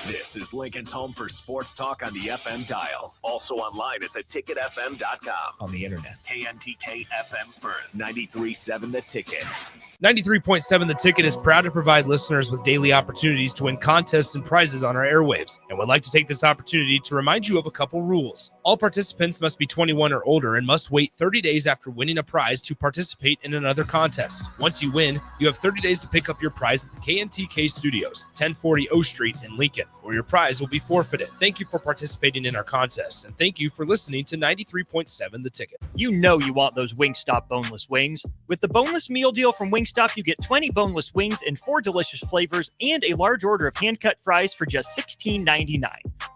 This is Lincoln's home for sports talk on the FM dial. Also online at theticketfm.com. On the internet. KNTK FM Firth, 93.7 The Ticket. 93.7 The Ticket is proud to provide listeners with daily opportunities to win contests and prizes on our airwaves, and would like to take this opportunity to remind you of a couple rules. All participants must be 21 or older and must wait 30 days after winning a prize to participate in another contest. Once you win, you have 30 days to pick up your prize at the KNTK Studios, 1040 O Street in Lincoln, or your prize will be forfeited. Thank you for participating in our contests, and thank you for listening to 93.7 The Ticket. You know you want those Wingstop boneless wings. With the boneless meal deal from Wingstop, you get 20 boneless wings in 4 delicious flavors and a large order of hand-cut fries for just $16.99.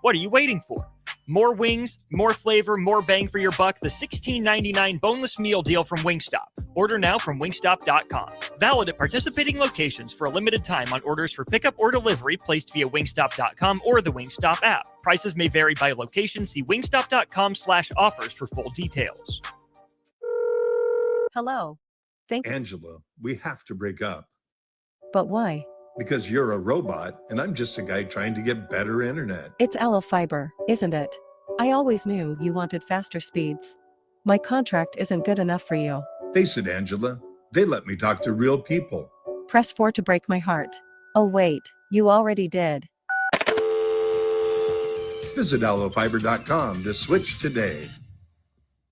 What are you waiting for? More wings, more flavor, more bang for your buck. The $16.99 boneless meal deal from Wingstop. Order now from wingstop.com. Valid at participating locations for a limited time on orders for pickup or delivery placed via wingstop.com or the Wingstop app. Prices may vary by location. See wingstop.com/offers for full details. Hello. Angela, we have to break up. But why? Because you're a robot and I'm just a guy trying to get better internet. It's Allo Fiber, isn't it? I always knew you wanted faster speeds. My contract isn't good enough for you. Face it, Angela, they let me talk to real people. Press 4 to break my heart. Oh wait, you already did. Visit allofiber.com to switch today.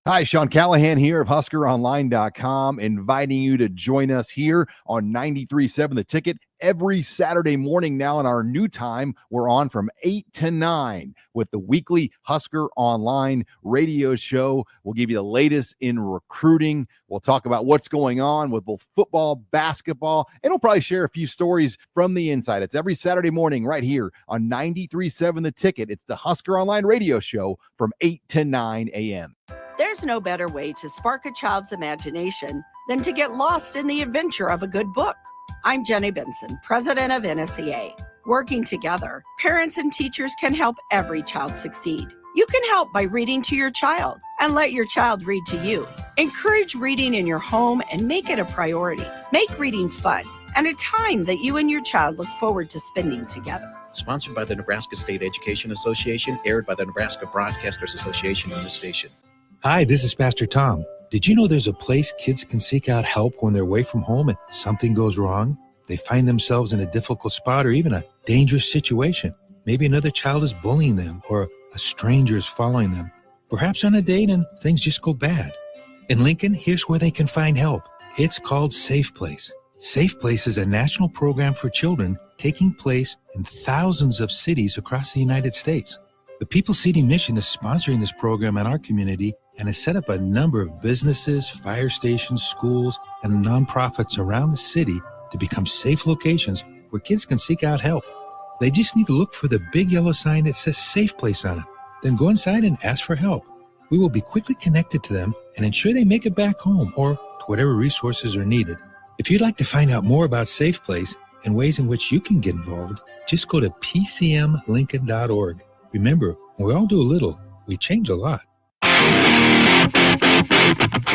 Hi, Sean Callahan here of HuskerOnline.com, inviting you to join us here on 93.7 The Ticket every Saturday morning now. In our new time, we're on from 8 to 9 with the weekly Husker Online radio show. We'll give you the latest in recruiting. We'll talk about what's going on with both football, basketball, and we'll probably share a few stories from the inside. It's every Saturday morning right here on 93.7 The Ticket. It's the Husker Online radio show from 8 to 9 a.m. There's no better way to spark a child's imagination than to get lost in the adventure of a good book. I'm Jenny Benson, president of NSEA. Working together, parents and teachers can help every child succeed. You can help by reading to your child and let your child read to you. Encourage reading in your home and make it a priority. Make reading fun and a time that you and your child look forward to spending together. Sponsored by the Nebraska State Education Association, aired by the Nebraska Broadcasters Association on this station. Hi, this is Pastor Tom. Did you know there's a place kids can seek out help when they're away from home and something goes wrong? They find themselves in a difficult spot or even a dangerous situation. Maybe another child is bullying them or a stranger is following them. Perhaps on a date and things just go bad. In Lincoln, here's where they can find help. It's called Safe Place. Safe Place is a national program for children taking place in thousands of cities across the United States. The People Seating Mission is sponsoring this program in our community and has set up a number of businesses, fire stations, schools, and nonprofits around the city to become safe locations where kids can seek out help. They just need to look for the big yellow sign that says Safe Place on it. Then go inside and ask for help. We will be quickly connected to them and ensure they make it back home or to whatever resources are needed. If you'd like to find out more about Safe Place and ways in which you can get involved, just go to pcmlincoln.org. Remember, when we all do a little, we change a lot.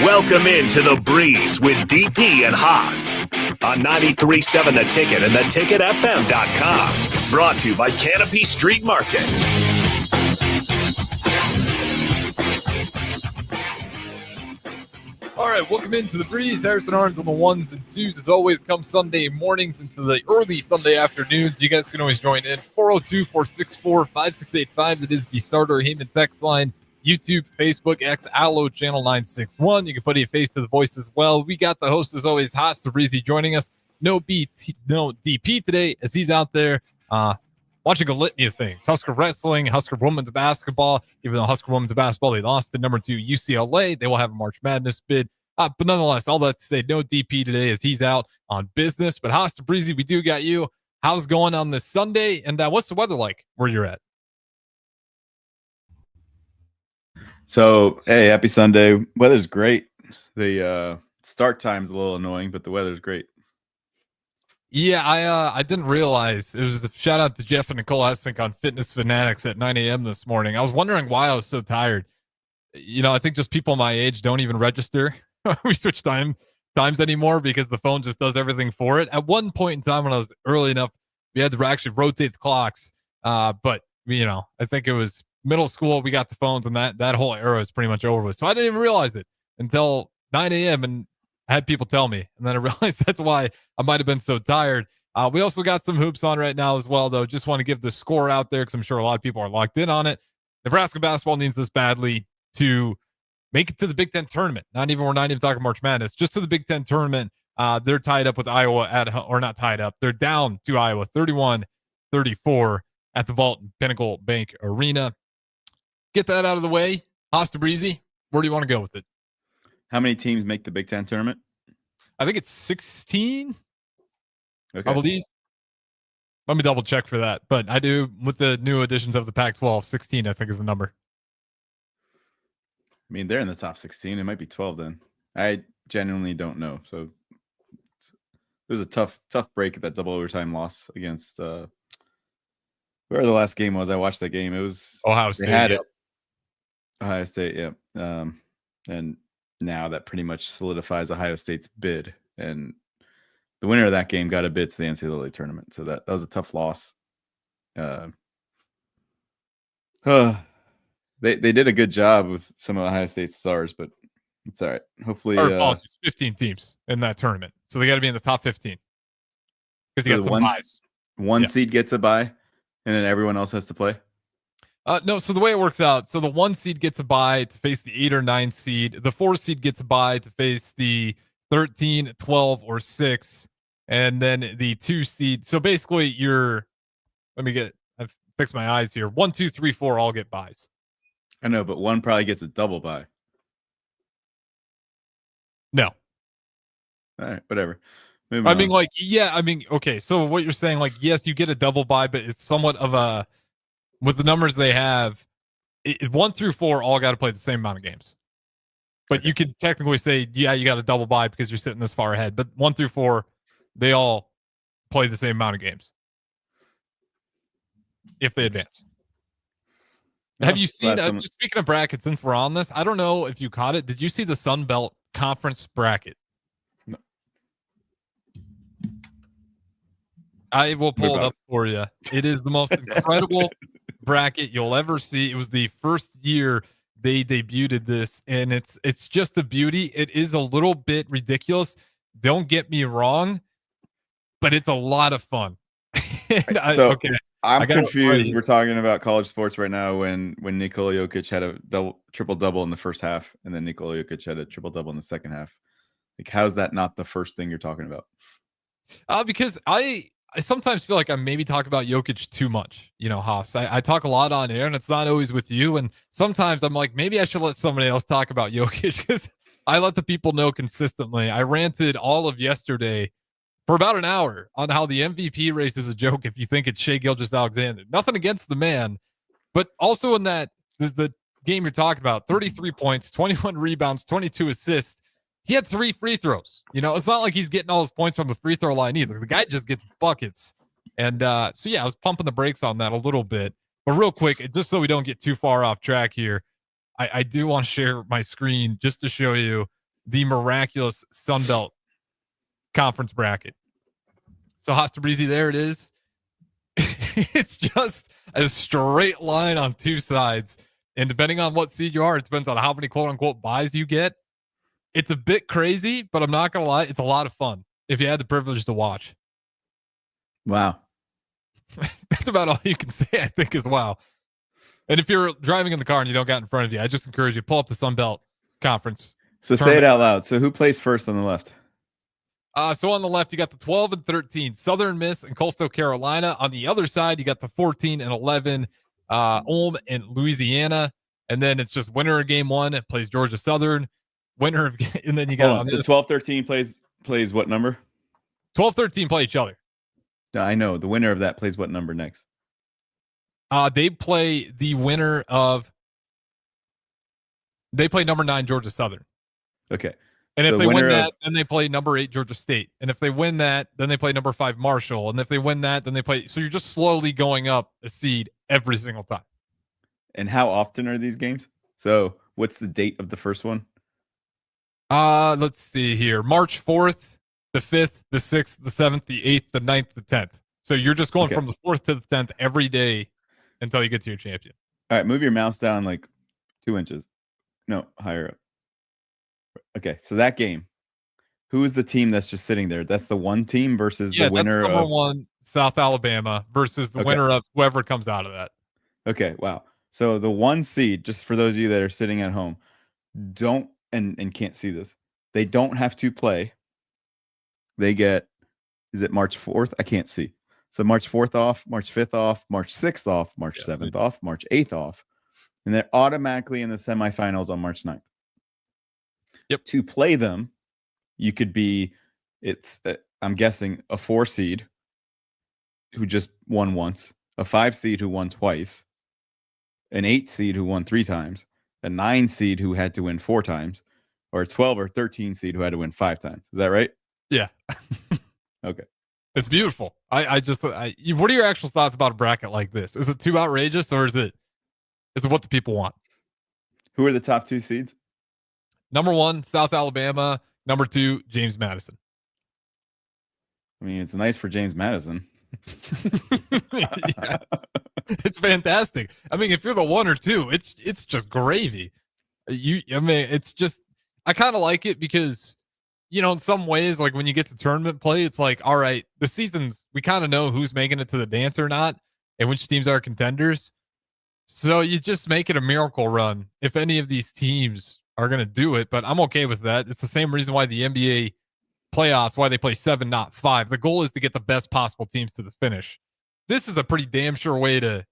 Welcome into The Breeze with DP and Haas on 93.7 The Ticket and theticketfm.com. Brought to you by Canopy Street Market. All right, welcome into The Breeze. Harrison Arns on the ones and twos. As always, come Sunday mornings into the early Sunday afternoons. You guys can always join in. 402-464-5685. That is the Starter Heyman text line. YouTube, Facebook, X, Allo, Channel 961. You can put a face to the voice as well. We got the host, as always, Haas Tabrizi, joining us. No DP today, as he's out there watching a litany of things. Husker wrestling, Husker women's basketball. Even though Husker women's basketball, they lost to number 2 UCLA. They will have a March Madness bid. But nonetheless, all that to say, no DP today as he's out on business. But Haas Tabrizi, we do got you. How's it going on this Sunday? And what's the weather like where you're at? So, hey, happy Sunday. Weather's great. The start time's a little annoying, but the weather's great. Yeah, I didn't realize. It was a shout out to Jeff and Nicole Essink on Fitness Fanatics at 9 a.m. this morning. I was wondering why I was so tired. You know, I think just people my age don't even register. We switch times anymore because the phone just does everything for it. At one point in time when I was early enough, we had to actually rotate the clocks But I think it was middle school. We got the phones, and that whole era is pretty much over with. So I didn't even realize it until 9 a.m. and I had people tell me, and then I realized that's why I might have been so tired. We also got some hoops on right now as well, though. Just want to give the score out there because I'm sure a lot of people are locked in on it. Nebraska basketball needs this badly to make it to the Big Ten tournament. We're not even talking March Madness, just to the Big Ten tournament. They're tied up with Iowa or not tied up. They're down to Iowa 31-34 at the Vault Pinnacle Bank Arena. Get that out of the way. Tabrizi, where do you want to go with it? How many teams make the Big Ten tournament? I think it's 16. Okay. I believe. Let me double check for that. But I do, with the new additions of the Pac-12, 16, I think is the number. I mean, they're in the top 16. It might be 12 then. I genuinely don't know. So it was a tough break at that double overtime loss against whoever the last game was. I watched that game. It was Ohio State. They had it. Ohio State, yeah. And now that pretty much solidifies Ohio State's bid. And the winner of that game got a bid to the NCAA tournament. So that was a tough loss. They did a good job with some of Ohio State's stars, but it's all right. Hopefully, apologies, 15 teams in that tournament, so they got to be in the top 15 because you got some buys. One seed gets a bye, and then everyone else has to play. No, so the way it works out, so the 1 seed gets a bye to face the 8 or 9 seed. The 4 seed gets a bye to face the 13, 12, or 6, and then the 2 seed. So basically, I've fixed my eyes here. 1, 2, 3, 4 all get buys. I know, but one probably gets a double bye. No. All right, whatever. Okay. So what you're saying, yes, you get a double bye, but it's somewhat of with the numbers they have, 1 through 4 all got to play the same amount of games. But you could technically say, yeah, you got a double bye because you're sitting this far ahead. But 1 through 4, they all play the same amount of games if they advance. Have you seen, just speaking of brackets, since we're on this, I don't know if you caught it. Did you see the Sun Belt Conference bracket? No. I will pull it up for you. It is the most incredible bracket you'll ever see. It was the first year they debuted this, and it's just a beauty. It is a little bit ridiculous. Don't get me wrong, but it's a lot of fun. I'm confused. We're talking about college sports right now when Nikola Jokic had a triple-double in the first half, and then Nikola Jokic had a triple-double in the second half. How's that not the first thing you're talking about? Because I sometimes feel like I maybe talk about Jokic too much, Haas. I talk a lot on air, and it's not always with you. And sometimes I'm like, maybe I should let somebody else talk about Jokic because I let the people know consistently. I ranted all of yesterday for about an hour on how the MVP race is a joke if you think it's Shai Gilgeous-Alexander. Nothing against the man, but also in that the game you're talking about, 33 points, 21 rebounds, 22 assists. He had 3 free throws. It's not like he's getting all his points from the free throw line either. The guy just gets buckets. And I was pumping the brakes on that a little bit. But real quick, just so we don't get too far off track here, I do want to share my screen just to show you the miraculous Sun Belt Conference bracket. So Tabrizi, there it is. It's just a straight line on 2 sides. And depending on what seed you are, it depends on how many quote unquote buys you get. It's a bit crazy, but I'm not going to lie. It's a lot of fun if you had the privilege to watch. Wow. That's about all you can say, I think, as well. And if you're driving in the car and you don't got in front of you, I just encourage you to pull up the Sun Belt Conference. So say it out loud. So who plays first on the left? So on the left, you got the 12 and 13 Southern Miss and Coastal Carolina. On the other side, you got the 14 and 11 Ulm and Louisiana. And then it's just winner of game 1. It plays Georgia Southern. Winner of, and then you got so 12-13 plays what number? 12-13 play each other. No, I know. The winner of that plays what number next? They play the winner of. They play number 9 Georgia Southern. Okay. And if they win that, then they play number 8 Georgia State. And if they win that, then they play number 5 Marshall. And if they win that, then they play. So you're just slowly going up a seed every single time. And how often are these games? So what's the date of the first one? Let's see here. March 4th, the 5th, the 6th, the 7th, the 8th, the 9th, the 10th. So you're just going from the 4th to the 10th every day until you get to your champion. All right, move your mouse down like 2 inches. No, higher up. Okay, so that game, who is the team that's just sitting there? That's the one team versus the winner that's number of 1 South Alabama versus the winner of whoever comes out of that. Okay, wow. So the 1 seed, just for those of you that are sitting at home, don't and can't see this. They don't have to play. They get, is it March 4th? I can't see. So March 4th off, March 5th off, March 6th off, March 7th off, March 8th off. And they're automatically in the semifinals on March 9th. Yep. To play them, you could be, I'm guessing, a 4 seed who just won once, a 5 seed who won twice, an 8 seed who won 3 times, a 9 seed who had to win 4 times, or a 12 or 13 seed who had to win 5 times. Is that right? Yeah. Okay. It's beautiful. What are your actual thoughts about a bracket like this? Is it too outrageous, or is it what the people want? Who are the top 2 seeds? Number 1, South Alabama. Number 2, James Madison. I mean, it's nice for James Madison. Yeah. It's fantastic. I mean, if you're the 1 or 2, it's just gravy. It's just, I kind of like it because, in some ways, like when you get to tournament play, it's like, all right, the seasons, we kind of know who's making it to the dance or not and which teams are contenders. So you just make it a miracle run if any of these teams are going to do it, but I'm okay with that. It's the same reason why the NBA playoffs, why they play 7, not 5. The goal is to get the best possible teams to the finish. This is a pretty damn sure way to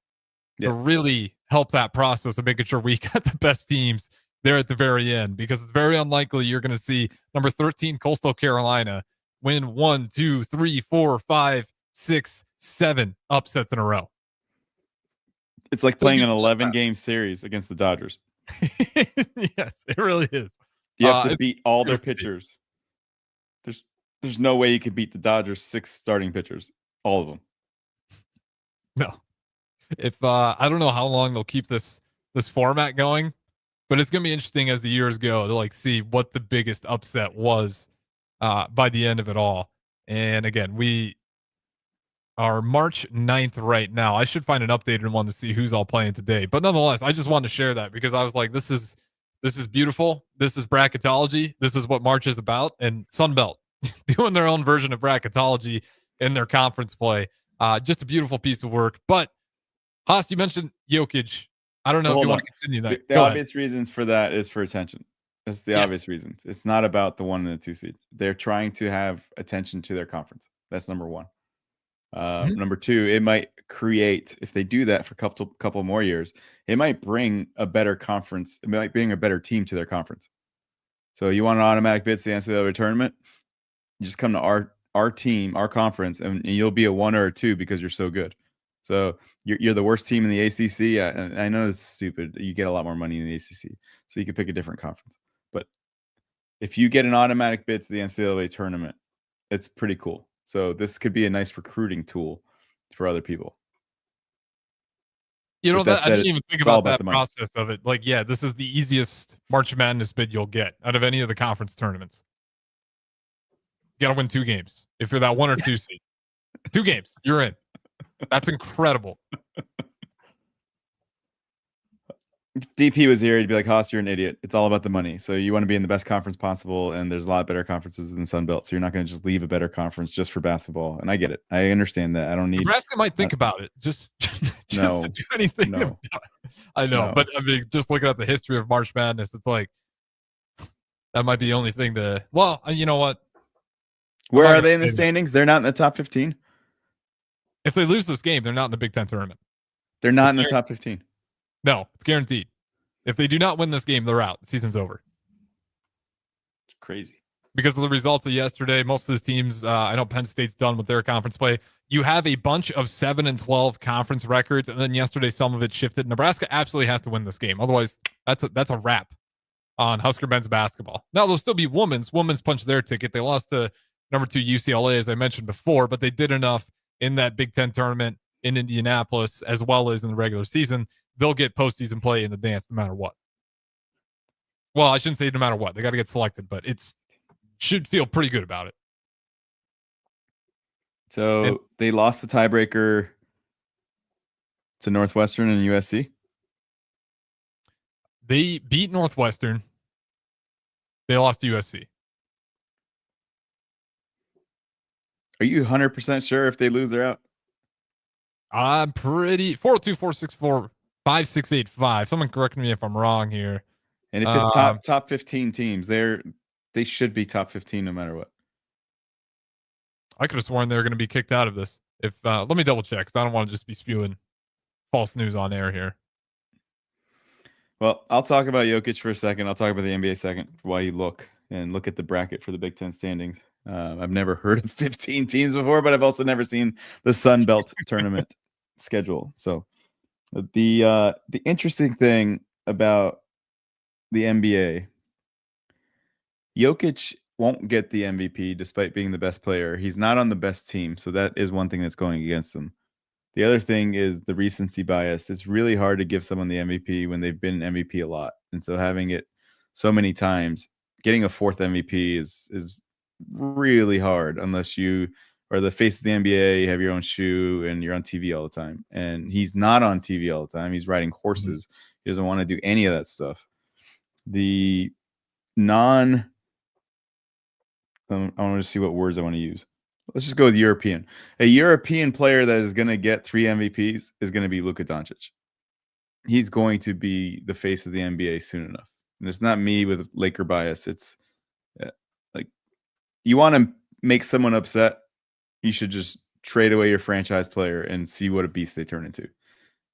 really help that process of making sure we got the best teams there at the very end, because it's very unlikely you're going to see number 13 Coastal Carolina win 1, 2, 3, 4, 5, 6, 7 upsets in a row. It's like playing an 11-game series against the Dodgers. Yes, it really is. You have to beat all their pitchers. There's no way you could beat the Dodgers' 6 starting pitchers, all of them. No. If I don't know how long they'll keep this format going, but it's gonna be interesting as the years go to like see what the biggest upset was by the end of it all. And again, we are March 9th right now. I should find an updated one to see who's all playing today. But nonetheless, I just wanted to share that because I was like, this is beautiful. This is bracketology. This is what March is about. And Sunbelt doing their own version of bracketology in their conference play. Just a beautiful piece of work. But Haas, you mentioned Jokic. I don't know if you want to continue that. The obvious reasons for that is for attention. That's the obvious reasons. It's not about the 1 and the 2 seed. They're trying to have attention to their conference. That's number 1. Number 2, it might create, if they do that for a couple more years, it might bring a better conference. It might bring a better team to their conference. So you want an automatic bid to the NCAA tournament? You just come to our team, our conference, and you'll be a 1 or a 2 because you're so good. So you're the worst team in the ACC. I know it's stupid. You get a lot more money in the ACC, so you could pick a different conference. But if you get an automatic bid to the NCAA tournament, it's pretty cool. So this could be a nice recruiting tool for other people. I didn't even think about that process of it. Like, yeah, this is the easiest March Madness bid you'll get out of any of the conference tournaments. You got to win 2 games. If you're that 1 or 2 seed, 2 games, you're in. That's incredible. If DP was here, he'd be like, Haas, you're an idiot. It's all about the money. So you want to be in the best conference possible, and there's a lot better conferences than Sunbelt. So you're not going to just leave a better conference just for basketball. And I get it. I understand that. I don't need. Nebraska might think about it. Just no, to do anything. No. I know, but I mean, just looking at the history of March Madness, it's like that might be the only thing to. Well, you know what? Where are they in the standings? They're not in the top 15. If they lose this game, they're not in the Big Ten tournament. They're not in the top 15. No, it's guaranteed. If they do not win this game, they're out. The season's over. It's crazy. Because of the results of yesterday, most of these teams, I know Penn State's done with their conference play. You have a bunch of 7-12 conference records, and then yesterday some of it shifted. Nebraska absolutely has to win this game. Otherwise, that's a wrap on Husker men's basketball. Now, there'll still be women's. Women's punched their ticket. They lost to number 2 UCLA, as I mentioned before, but they did enough in that Big Ten tournament in Indianapolis, as well as in the regular season. They'll get postseason play in the dance no matter what. Well, I shouldn't say no matter what. They got to get selected, but it's should feel pretty good about it. So they lost the tiebreaker to Northwestern and USC? They beat Northwestern. They lost to USC. Are you 100% sure if they lose, they're out? I'm pretty 402-464-5685. Someone correct me if I'm wrong here. And if it's top 15 teams, they should be top 15 no matter what. I could have sworn they were going to be kicked out of this. If let me double check because I don't want to just be spewing false news on air here. Well, I'll talk about Jokic for a second. I'll talk about the NBA second while you look at the bracket for the Big Ten standings. I've never heard of 15 teams before, but I've also never seen the Sun Belt tournament schedule. So the interesting thing about the NBA, Jokic won't get the MVP despite being the best player. He's not on the best team, so that is one thing that's going against him. The other thing is the recency bias. It's really hard to give someone the MVP when they've been MVP a lot. And so having it so many times, getting a fourth MVP is really hard unless you are the face of the NBA, you have your own shoe, and you're on TV all the time. And he's not on TV all the time. He's riding horses. He doesn't want to do any of that stuff. I want to see what words I want to use. Let's just go with European. A European player that is going to get 3 MVPs is going to be Luka Doncic. He's going to be the face of the NBA soon enough. And it's not me with Laker bias. It's like you want to make someone upset, you should just trade away your franchise player and see what a beast they turn into.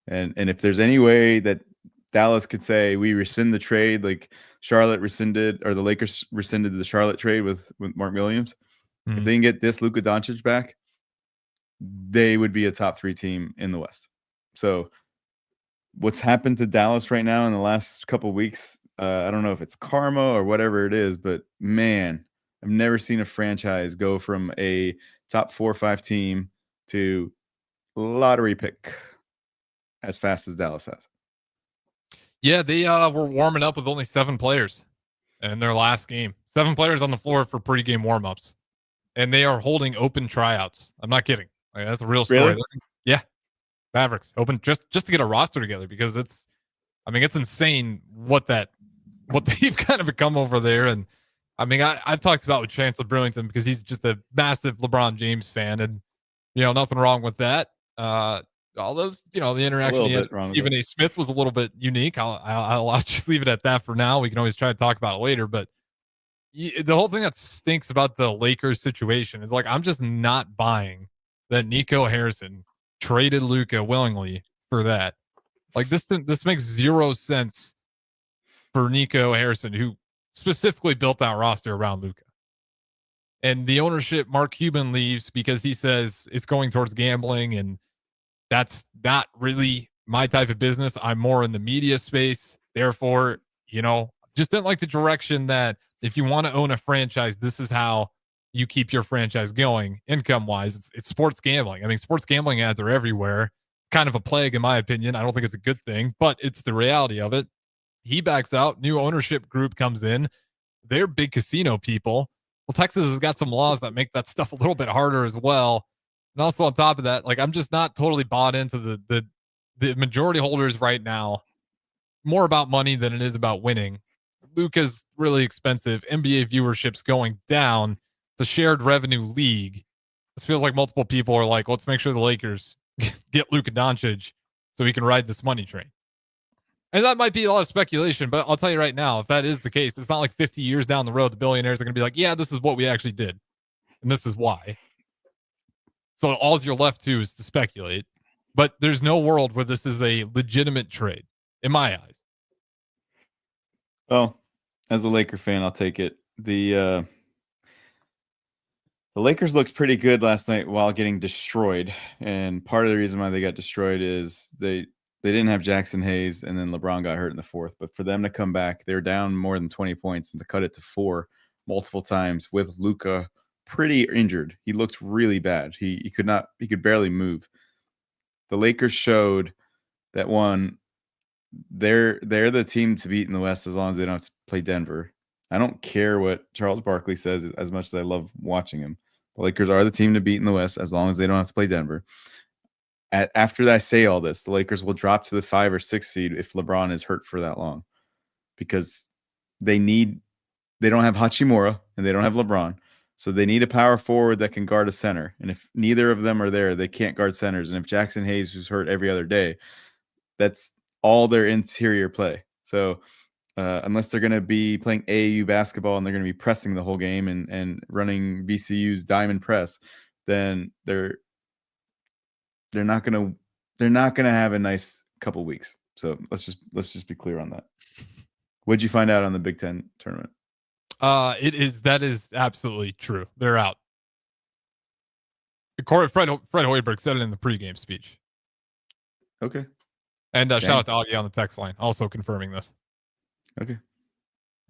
And if there's any way that Dallas could say we rescind the trade, like Charlotte rescinded, or the Lakers rescinded the Charlotte trade with Mark Williams. If they can get this Luka Doncic back, they would be a top 3 team in the West. So what's happened to Dallas right now in the last couple of weeks, I don't know if it's karma or whatever it is, but man, I've never seen a franchise go from a top 4 or 5 team to lottery pick as fast as Dallas has. Yeah, they were warming up with only 7 players in their last game. 7 players on the floor for pregame warmups. And they are holding open tryouts. I'm not kidding. Like, that's a real story. Really? Yeah. Mavericks open just to get a roster together because it's insane what they've kind of become over there. And I mean, I've talked about with Chancellor Brewington because he's just a massive LeBron James fan, and nothing wrong with that. All those, the interaction he had with Stephen A. Smith was a little bit unique. I'll just leave it at that for now. We can always try to talk about it later, but the whole thing that stinks about the Lakers situation is like, I'm just not buying that Nico Harrison traded Luka willingly for that. Like this makes 0 sense for Nico Harrison, who specifically built that roster around Luka. And the ownership, Mark Cuban, leaves because he says it's going towards gambling, and that's not really my type of business. I'm more in the media space. Therefore, just didn't like the direction that if you want to own a franchise, this is how you keep your franchise going income-wise. It's sports gambling. I mean, sports gambling ads are everywhere. Kind of a plague, in my opinion. I don't think it's a good thing, but it's the reality of it. He backs out. New ownership group comes in. They're big casino people. Well, Texas has got some laws that make that stuff a little bit harder as well. And also on top of that, like, I'm just not totally bought into the majority holders right now. More about money than it is about winning. Luka's really expensive. NBA viewership's going down. It's a shared revenue league. This feels like multiple people are like, let's make sure the Lakers get Luka Doncic so we can ride this money train. And that might be a lot of speculation, but I'll tell you right now, if that is the case, it's not like 50 years down the road, the billionaires are going to be like, yeah, this is what we actually did. And this is why. So all you're left to is to speculate. But there's no world where this is a legitimate trade, in my eyes. Well, as a Laker fan, I'll take it. The Lakers looked pretty good last night while getting destroyed. And part of the reason why they got destroyed is they didn't have Jackson Hayes, and then LeBron got hurt in the fourth. But for them to come back, they were down more than 20 points, and to cut it to 4 multiple times with Luka pretty injured. He looked really bad. He could barely move. The Lakers showed that, one, they're the team to beat in the West as long as they don't have to play Denver. I don't care what Charles Barkley says as much as I love watching him. The Lakers are the team to beat in the West as long as they don't have to play Denver. after I say all this, the Lakers will drop to the 5 or 6 seed if LeBron is hurt for that long, because they don't have Hachimura and they don't have LeBron. So they need a power forward that can guard a center. And if neither of them are there, they can't guard centers. And if Jackson Hayes, who's hurt every other day, that's all their interior play. So unless they're going to be playing AAU basketball and they're going to be pressing the whole game and running VCU's diamond press, then they're not going to have a nice couple weeks. So let's just be clear on that. What'd you find out on the Big Ten tournament? That is absolutely true. They're out. Fred Hoiberg said it in the pregame speech. Okay. And shout out to Augie on the text line, also confirming this. Okay.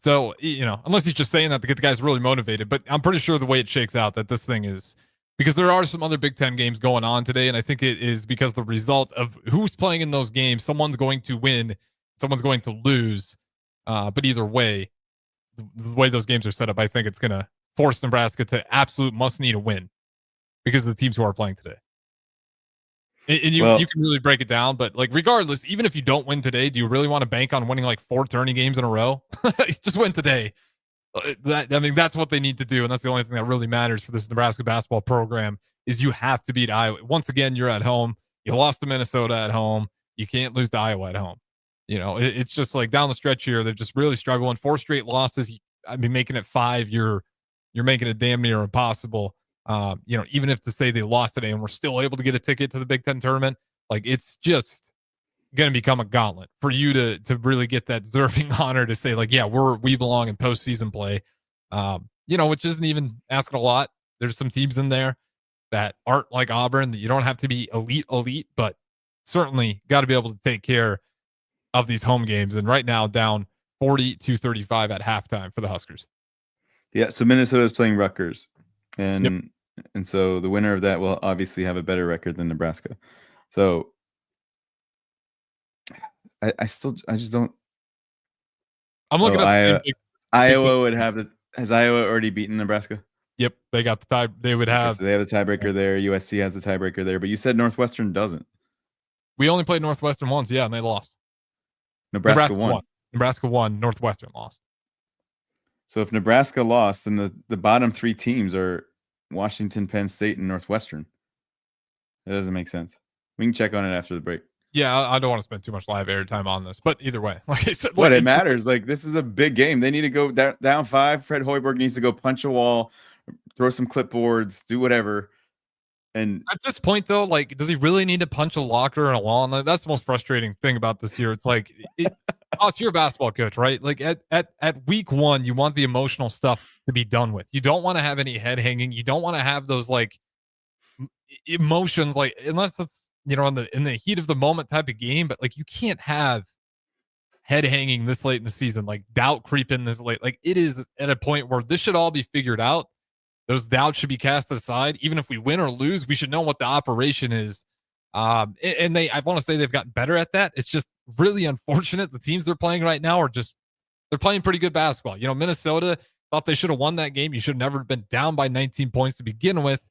So, unless he's just saying that to get the guys really motivated, but I'm pretty sure the way it shakes out that this thing is, because there are some other Big Ten games going on today, and I think it is because the result of who's playing in those games, someone's going to win, someone's going to lose. But either way, the way those games are set up, I think it's going to force Nebraska to absolute must need a win because of the teams who are playing today. And you can really break it down, but like regardless, even if you don't win today, do you really want to bank on winning like 4 tourney games in a row? Just win today. That's what they need to do, and that's the only thing that really matters for this Nebraska basketball program is you have to beat Iowa. Once again, you're at home. You lost to Minnesota at home. You can't lose to Iowa at home. It's just like down the stretch here, they're just really struggling. 4 straight losses. Making it 5, you're making it damn near impossible. Even if to say they lost today and we're still able to get a ticket to the Big Ten tournament, like it's just going to become a gauntlet for you to really get that deserving honor to say like, yeah, we belong in postseason play. Which isn't even asking a lot. There's some teams in there that aren't like Auburn, that you don't have to be elite, but certainly got to be able to take care of these home games. And right now down 40-35 at halftime for the Huskers. Yeah. So Minnesota is playing Rutgers, and so the winner of that will obviously have a better record than Nebraska. So I just don't. I'm looking at Iowa would have has Iowa already beaten Nebraska? Yep, they got the tie. They would have. So they have the tiebreaker there. USC has the tiebreaker there, but you said Northwestern doesn't. We only played Northwestern once, and they lost. Nebraska won. Nebraska won. Northwestern lost. So if Nebraska lost, then the bottom 3 teams are Washington, Penn State, and Northwestern. That doesn't make sense. We can check on it after the break. Yeah, I don't want to spend too much live airtime on this, but either way, like I said, it matters. Like this is a big game. They need to go down 5. Fred Hoiberg needs to go punch a wall, throw some clipboards, do whatever. And at this point, though, like, does he really need to punch a locker and a wall? And that's the most frustrating thing about this year. It's like, you're a basketball coach, right? Like at week 1, you want the emotional stuff to be done with. You don't want to have any head hanging. You don't want to have those like emotions, like unless it's in the heat of the moment type of game. But like, you can't have head hanging this late in the season, like doubt creeping this late. Like it is at a point where this should all be figured out. Those doubts should be cast aside. Even if we win or lose, we should know what the operation is. I want to say they've gotten better at that. It's just really unfortunate. The teams they're playing right now they're playing pretty good basketball. Minnesota thought they should have won that game. You should have never been down by 19 points to begin with.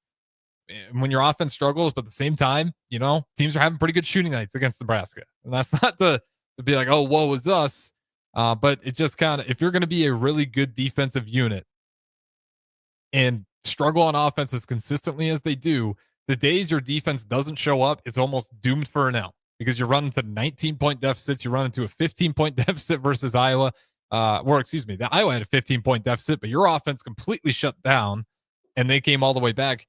When your offense struggles, but at the same time, teams are having pretty good shooting nights against Nebraska. And that's not to be like, oh, woe is us. But it just kind of, if you're going to be a really good defensive unit and struggle on offense as consistently as they do, the days your defense doesn't show up, it's almost doomed for an L because you're running to 19-point deficits. You run into a 15-point deficit versus Iowa. The Iowa had a 15-point deficit, but your offense completely shut down and they came all the way back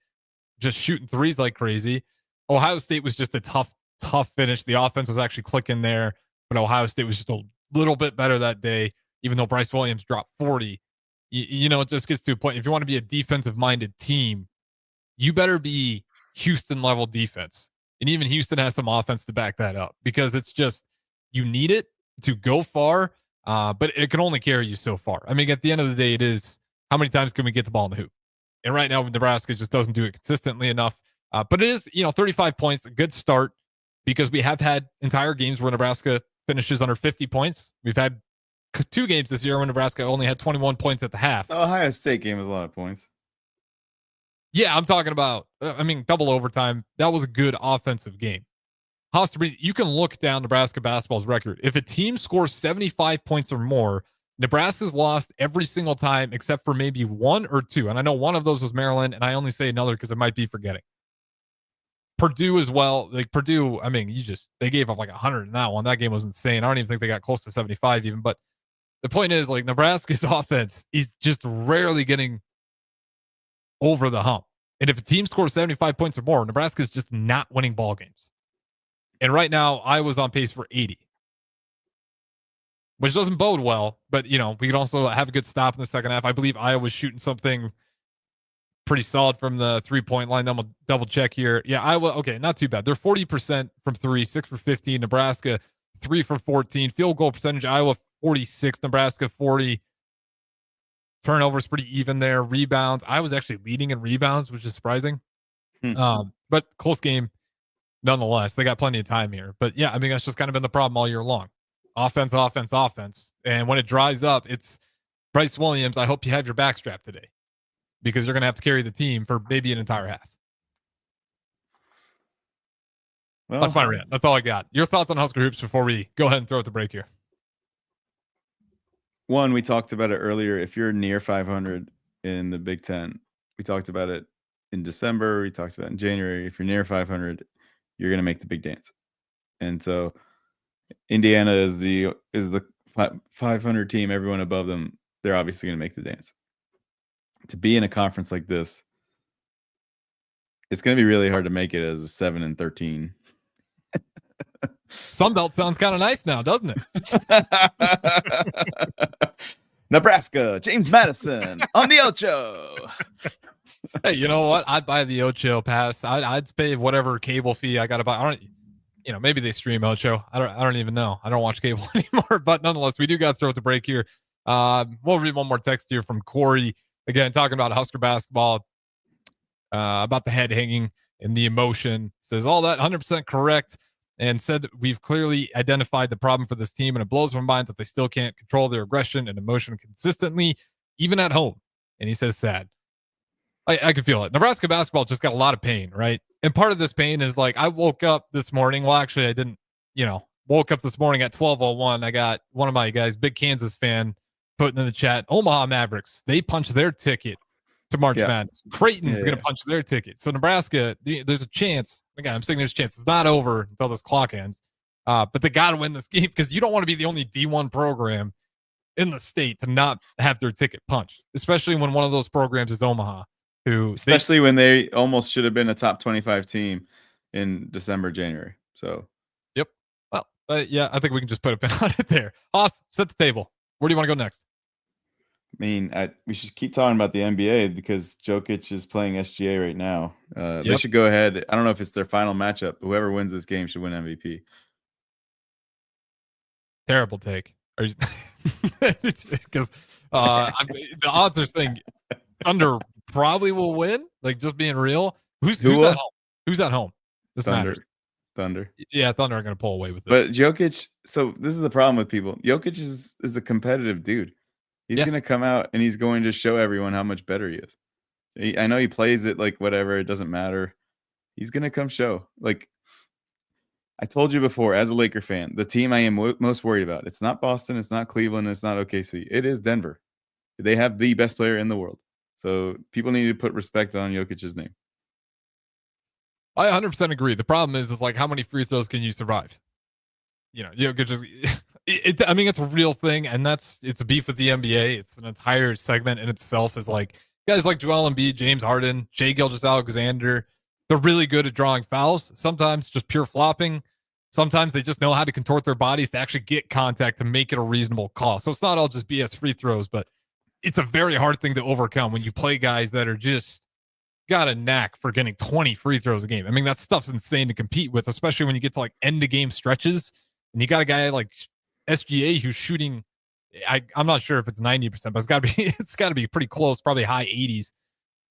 just shooting threes like crazy. Ohio State was just a tough finish. The offense was actually clicking there, but Ohio State was just a little bit better that day, even though Bryce Williams dropped 40. It just gets to a point. If you want to be a defensive-minded team, you better be Houston-level defense. And even Houston has some offense to back that up because it's just, you need it to go far, but it can only carry you so far. I mean, at the end of the day, it is how many times can we get the ball in the hoop? And right now, Nebraska just doesn't do it consistently enough. But it is, 35 points, a good start because we have had entire games where Nebraska finishes under 50 points. We've had 2 games this year when Nebraska only had 21 points at the half. The Ohio State game was a lot of points. Yeah, I'm talking about, double overtime. That was a good offensive game. Haas Tabrizi, you can look down Nebraska basketball's record. If a team scores 75 points or more, Nebraska's lost every single time except for maybe one or two. And I know one of those was Maryland, and I only say another because I might be forgetting. Purdue as well. Like Purdue, I mean, they gave up like 100 in that one. That game was insane. I don't even think they got close to 75 even. But the point is, like, Nebraska's offense is just rarely getting over the hump. And if a team scores 75 points or more, Nebraska's just not winning ball games. And right now, Iowa's on pace for 80, which doesn't bode well. But, we could also have a good stop in the second half. I believe Iowa's shooting something pretty solid from the three-point line. Then we'll double check here. Yeah, Iowa, okay, not too bad. They're 40% from three, 6 for 15. Nebraska, 3 for 14. Field goal percentage, Iowa 46, Nebraska 40. Turnovers pretty even there. Rebounds, I was actually leading in rebounds, which is surprising. But close game nonetheless. They got plenty of time here. But yeah, I mean, that's just kind of been the problem all year long. Offense. And when it dries up, it's Bryce Williams, I hope you have your backstrap today, because you're going to have to carry the team for maybe an entire half. Well, that's my rant. That's all I got. Your thoughts on Husker Hoops before we go ahead and throw it to break here. One, we talked about it earlier. If you're near 500 in the Big Ten, we talked about it in December. We talked about it in January. If you're near 500, you're going to make the big dance. And so Indiana is the 500 team. Everyone above them, they're obviously going to make the dance. To be in a conference like this, it's going to be really hard to make it as a 7-13. Sunbelt sounds kind of nice now, doesn't it? Nebraska, James Madison on the Ocho. Hey, you know what? I'd buy the Ocho pass. I'd pay whatever cable fee I got to buy. I don't, maybe they stream Ocho. I don't even know. I don't watch cable anymore. But nonetheless, we do got to throw it to break here. We'll read one more text here from Corey. Again, talking about Husker basketball, about the head hanging and the emotion. Says all that 100% correct. And said, we've clearly identified the problem for this team, and it blows my mind that they still can't control their aggression and emotion consistently, even at home. And he says, sad. I can feel it. Nebraska basketball just got a lot of pain, right? And part of this pain is like, I woke up this morning. Well, actually, I didn't, woke up this morning at 12:01. I got one of my guys, big Kansas fan, putting in the chat, Omaha Mavericks, they punched their ticket to March Madness. Creighton's going to punch their ticket. So Nebraska, there's a chance. Again, I'm saying there's a chance. It's not over until this clock ends. But they got to win this game, because you don't want to be the only D1 program in the state to not have their ticket punched, especially when one of those programs is Omaha. Especially when they almost should have been a top 25 team in December, January. So, yep. Well, yeah, I think we can just put a pin on it there. Haas, set the table. Where do you want to go next? I mean, we should keep talking about the NBA because Jokic is playing SGA right now. They should go ahead. I don't know if it's their final matchup. Whoever wins this game should win MVP. Terrible take. Because the odds are saying Thunder probably will win. Like, just being real. Who's at home? Who's at home? This Thunder. matters. Thunder. Yeah, Thunder are going to pull away with it. But Jokic. So this is the problem with people. Jokic is a competitive dude. He's going to come out and he's going to show everyone how much better he is. I know he plays it like whatever. It doesn't matter. He's going to come show. Like I told you before, as a Laker fan, the team I am most worried about, it's not Boston, it's not Cleveland, it's not OKC. It is Denver. They have the best player in the world. So people need to put respect on Jokic's name. I 100% agree. The problem is like, how many free throws can you survive? Jokic just... I mean, it's a real thing, and it's a beef with the NBA. It's an entire segment in itself. Is like guys like Joel Embiid, James Harden, Shai Gilgeous-Alexander. They're really good at drawing fouls. Sometimes just pure flopping. Sometimes they just know how to contort their bodies to actually get contact to make it a reasonable call. So it's not all just BS free throws, but it's a very hard thing to overcome when you play guys that are just got a knack for getting 20 free throws a game. I mean, that stuff's insane to compete with, especially when you get to like end of game stretches, and you got a guy like SGA who's shooting, I'm not sure if it's 90%, but it's got to be pretty close, probably high 80s.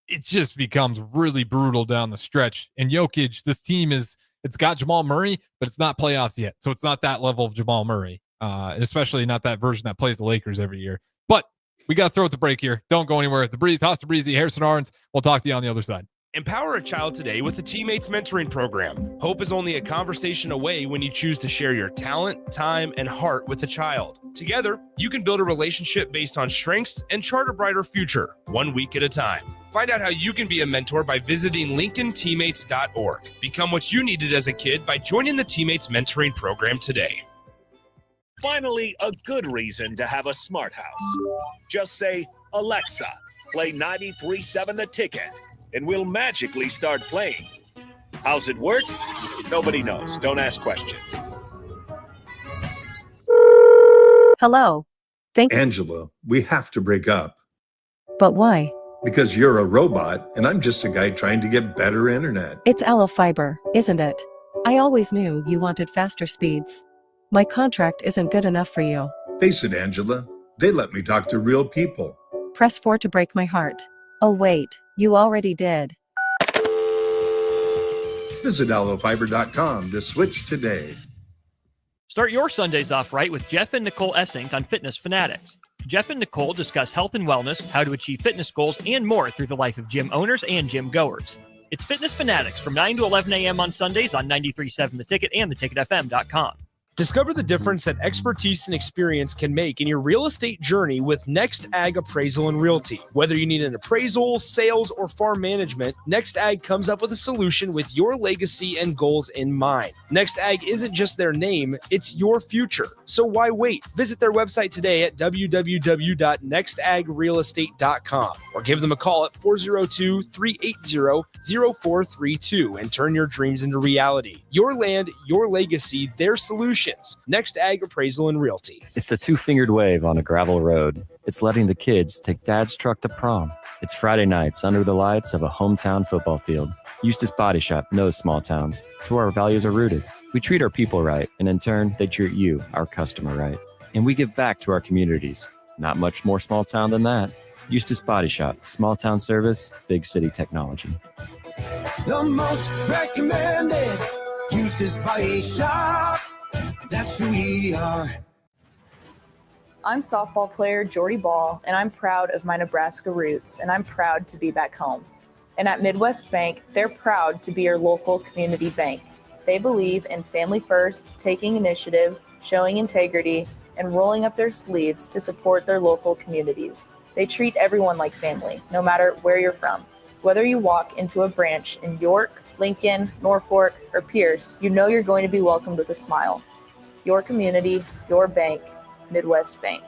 It just becomes really brutal down the stretch. And Jokic, this team it's got Jamal Murray, but it's not playoffs yet. So it's not that level of Jamal Murray, especially not that version that plays the Lakers every year. But we got to throw it to break here. Don't go anywhere. The Breeze, Haas Tabrizi, Harrison Arns. We'll talk to you on the other side. Empower a child today with the Teammates Mentoring Program. Hope is only a conversation away when you choose to share your talent, time, and heart with the child. Together, you can build a relationship based on strengths and chart a brighter future, 1 week at a time. Find out how you can be a mentor by visiting LincolnTeammates.org. Become what you needed as a kid by joining the Teammates Mentoring Program today. Finally, a good reason to have a smart house. Just say, Alexa, play 93.7 The Ticket, and we'll magically start playing. How's it work? Nobody knows. Don't ask questions. Hello. Angela, we have to break up But why? because you're a robot and I'm just a guy trying to get better internet. It's Aloe Fiber, isn't it? I always knew you wanted faster speeds. My contract isn't good enough for you. Face it, Angela, they let me talk to real people. Press 4 to break my heart. Oh wait, you already did. Visit aloefiber.com to switch today. Start your Sundays off right with Jeff and Nicole Essink on Fitness Fanatics. Jeff and Nicole discuss health and wellness, how to achieve fitness goals, and more through the life of gym owners and gym goers. It's Fitness Fanatics from 9 to 11 a.m. on Sundays on 93.7 The Ticket and theticketfm.com. Discover the difference that expertise and experience can make in your real estate journey with Next Ag Appraisal and Realty. Whether you need an appraisal, sales, or farm management, Next Ag comes up with a solution with your legacy and goals in mind. Next Ag isn't just their name, it's your future. So why wait? Visit their website today at www.nextagrealestate.com or give them a call at 402-380-0432 and turn your dreams into reality. Your land, your legacy, their solution. Next Ag Appraisal and Realty. It's the two-fingered wave on a gravel road. It's letting the kids take dad's truck to prom. It's Friday nights under the lights of a hometown football field. Eustace Body Shop knows small towns. It's where our values are rooted. We treat our people right, and in turn, they treat you, our customer, right. And we give back to our communities. Not much more small town than that. Eustace Body Shop, small town service, big city technology. The most recommended Eustace Body Shop. That's who we are. I'm softball player Jordy Ball, and I'm proud of my Nebraska roots, and I'm proud to be back home. And at Midwest Bank, they're proud to be your local community bank. They believe in family first, taking initiative, showing integrity, and rolling up their sleeves to support their local communities. They treat everyone like family, no matter where you're from. Whether you walk into a branch in York, Lincoln, Norfolk, or Pierce, you know you're going to be welcomed with a smile. Your community, your bank, Midwest Bank.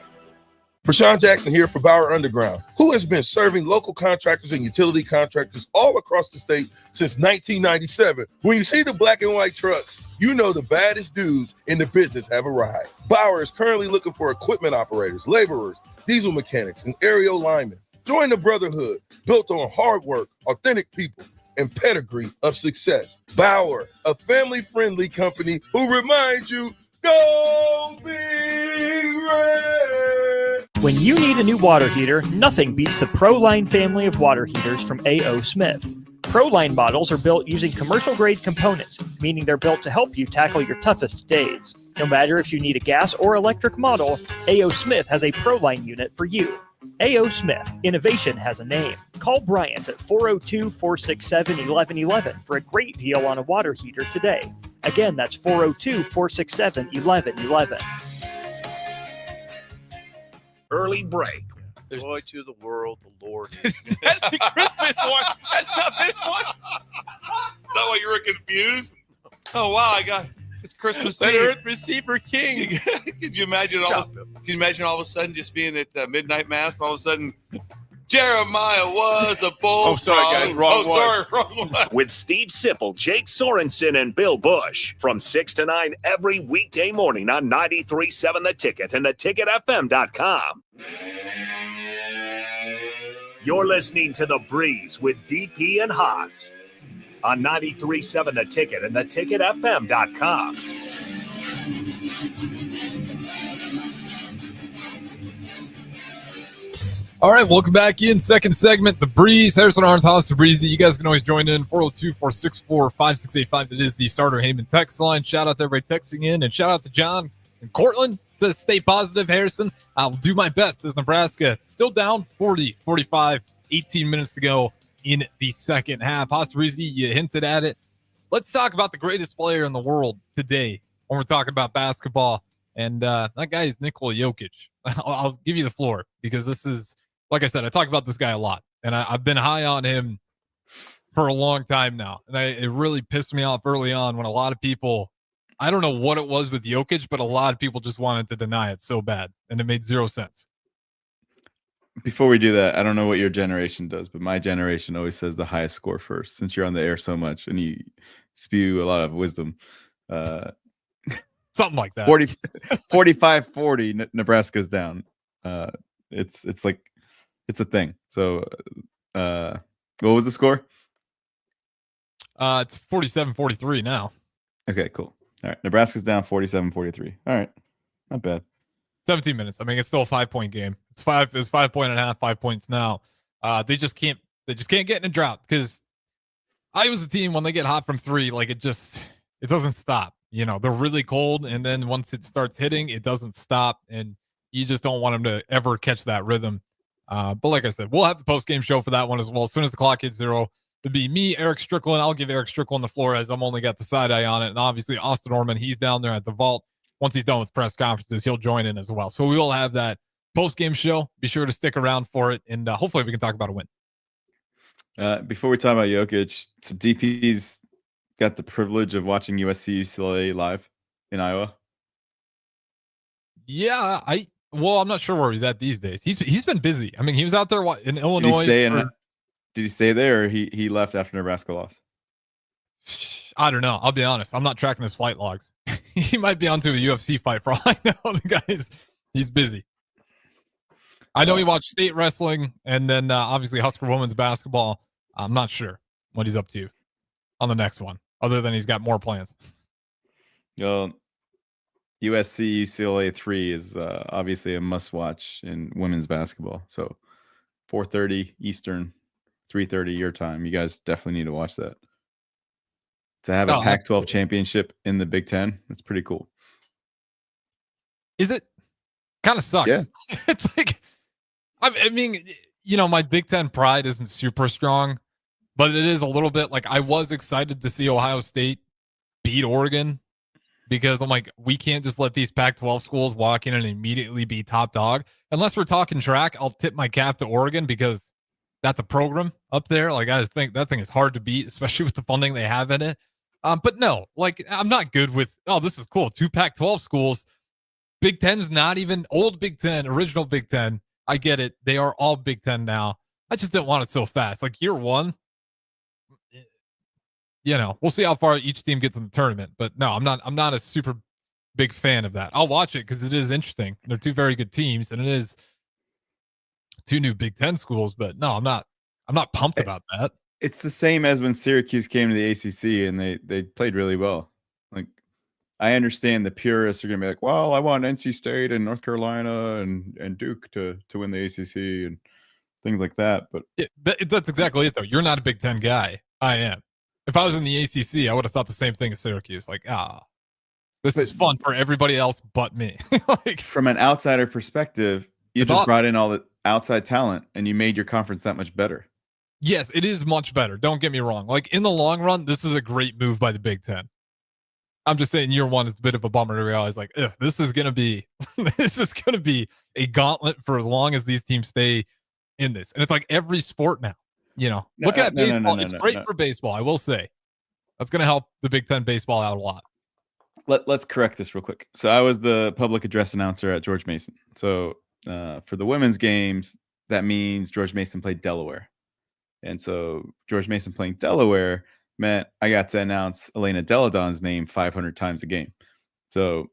Rashawn Jackson here for Bauer Underground, who has been serving local contractors and utility contractors all across the state since 1997. When you see the black and white trucks, you know the baddest dudes in the business have arrived. Bauer is currently looking for equipment operators, laborers, diesel mechanics, and aerial linemen. Join the brotherhood built on hard work, authentic people, and pedigree of success. Bauer, a family-friendly company who reminds you, go Big Red! When you need a new water heater, nothing beats the ProLine family of water heaters from A.O. Smith. ProLine models are built using commercial-grade components, meaning they're built to help you tackle your toughest days. No matter if you need a gas or electric model, A.O. Smith has a ProLine unit for you. A.O. Smith, innovation has a name. Call Bryant at 402-467-1111 for a great deal on a water heater today. Again, that's 402-467-1111. Early break. Joy to the world, the Lord. That's the Christmas one. That's not this one. Is that why you were confused? Oh wow, it's Christmas Let Eve. earth receive her king. Could you imagine all of a sudden just being at midnight mass and all of a sudden Jeremiah was a bull. Oh, sorry, guys. Wrong one. Wrong one. With Steve Sipple, Jake Sorensen, and Bill Bush from 6 to 9 every weekday morning on 93.7 The Ticket and theticketfm.com. You're listening to The Breeze with DP and Haas on 93.7 The Ticket and theticketfm.com. All right, welcome back in. Second segment, The Breeze. Harrison Arns, Haas, Tabrizi. You guys can always join in, 402-464-5685. That is the Starter Heyman text line. Shout out to everybody texting in, and shout out to John in Cortland. Says, stay positive, Harrison. I'll do my best as Nebraska still down 40-45, 18 minutes to go. in the second half. Tabrizi, you hinted at it. Let's talk about the greatest player in the world today when we're talking about basketball. And that guy is Nikola Jokic. I'll give you the floor because this is, like I said, I talk about this guy a lot. And I've been high on him for a long time now. And it really pissed me off early on when a lot of people, I don't know what it was with Jokic, but a lot of people just wanted to deny it so bad. And it made zero sense. Before we do that, I don't know what your generation does, but my generation always says the highest score first, since you're on the air so much and you spew a lot of wisdom. Something like that. 45-40, Nebraska's down. It's like, it's a thing. So what was the score? It's 47-43 now. Okay, cool. All right. Nebraska's down 47-43. All right. Not bad. 17 minutes. I mean, it's still a 5-point game. It's 5.5, 5 points now. They just can't get in a drought because Iowa's a team when they get hot from three, like it doesn't stop. You know, they're really cold, and then once it starts hitting, it doesn't stop, and you just don't want them to ever catch that rhythm. But like I said, we'll have the post-game show for that one as well. As soon as the clock hits 0, it'd be me, Eric Strickland. I'll give Eric Strickland the floor as I'm only got the side eye on it. And obviously, Austin Orman, he's down there at the vault. Once he's done with press conferences, he'll join in as well. So we will have that post-game show. Be sure to stick around for it, and hopefully we can talk about a win. Before we talk about Jokic, so DP's got the privilege of watching USC UCLA live in Iowa. Yeah, I'm not sure where he's at these days. He's been busy. I mean, he was out there in Illinois. Did he stay there, or he left after Nebraska lost? I don't know. I'll be honest. I'm not tracking his flight logs. He might be onto a UFC fight for all I know. The he's busy. I know he watched state wrestling and then obviously Husker women's basketball. I'm not sure what he's up to on the next one, other than he's got more plans. Well, USC UCLA 3 is obviously a must-watch in women's basketball. So 4:30 Eastern, 3:30 your time. You guys definitely need to watch that. To have a Pac-12 championship in the Big Ten, that's pretty cool. Is it? Kind of sucks. Yeah. It's like, I mean, you know, my Big Ten pride isn't super strong, but it is a little bit like I was excited to see Ohio State beat Oregon because I'm like, we can't just let these Pac-12 schools walk in and immediately be top dog. Unless we're talking track, I'll tip my cap to Oregon because that's a program up there. Like, I just think that thing is hard to beat, especially with the funding they have in it. But no, like, I'm not good with, this is cool. 2 Pac-12 schools. Big Ten's not even old Big Ten, original Big Ten. I get it. They are all Big Ten now. I just didn't want it so fast. Like year one, you know, we'll see how far each team gets in the tournament. But no, I'm not a super big fan of that. I'll watch it because it is interesting. They're 2 very good teams, and it is 2 new Big Ten schools. But no, I'm not pumped about that. It's the same as when Syracuse came to the ACC and they played really well. Like, I understand the purists are going to be like, well, I want NC State and North Carolina and Duke to win the ACC and things like that. But that's exactly it, though. You're not a Big Ten guy. I am. If I was in the ACC, I would have thought the same thing as Syracuse. Like, this is fun for everybody else but me. Like, from an outsider perspective, you just brought in all the outside talent and you made your conference that much better. Yes, it is much better. Don't get me wrong. Like, in the long run, this is a great move by the Big Ten. I'm just saying year one is a bit of a bummer to realize, like, this is going to be a gauntlet for as long as these teams stay in this. And it's like every sport now, you know, looking at baseball, it's great for baseball. I will say that's going to help the Big Ten baseball out a lot. Let's correct this real quick. So I was the public address announcer at George Mason. So for the women's games, that means George Mason played Delaware. And so George Mason playing Delaware meant I got to announce Elena Deladon's name 500 times a game. So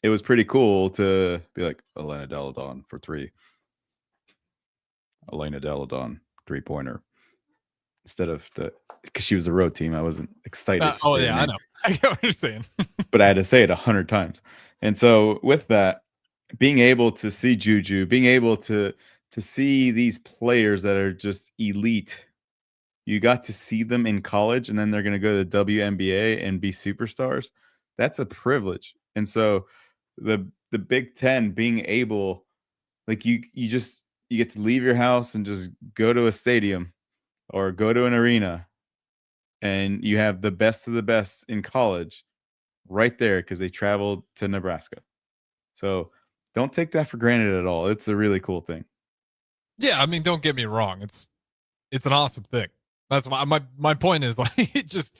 it was pretty cool to be like, Elena Deladon for 3. Elena Deladon 3-pointer. Instead of because she was a road team, I wasn't excited. I know. I get what you're saying. But I had to say it 100 times. And so with that, being able to see Juju, being able to see these players that are just elite, you got to see them in college and then they're going to go to the WNBA and be superstars. That's a privilege. And so the Big Ten being able, like, you get to leave your house and just go to a stadium or go to an arena and you have the best of the best in college right there because they traveled to Nebraska. So don't take that for granted at all. It's a really cool thing. Yeah, I mean, don't get me wrong. It's an awesome thing. That's my point is like it just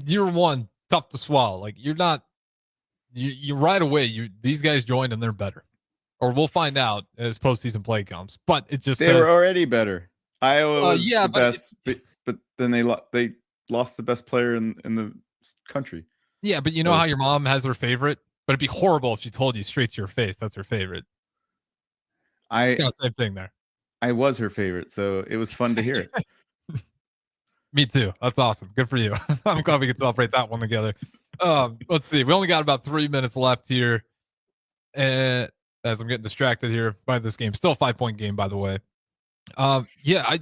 year one tough to swallow. Like you're not you right away. These guys joined and they're better, or we'll find out as postseason play comes. But it just They were already better. Iowa was yeah, the but best, but then they lost the best player in the country. Yeah, but you know So- how your mom has her favorite, but it'd be horrible if she told you straight to your face that's her favorite. Same thing there. I was her favorite, so it was fun to hear it. Me too. That's awesome. Good for you. I'm glad we could celebrate that one together. Let's see. We only got about 3 minutes left here. As I'm getting distracted here by this game. Still a 5-point game, by the way. Yeah,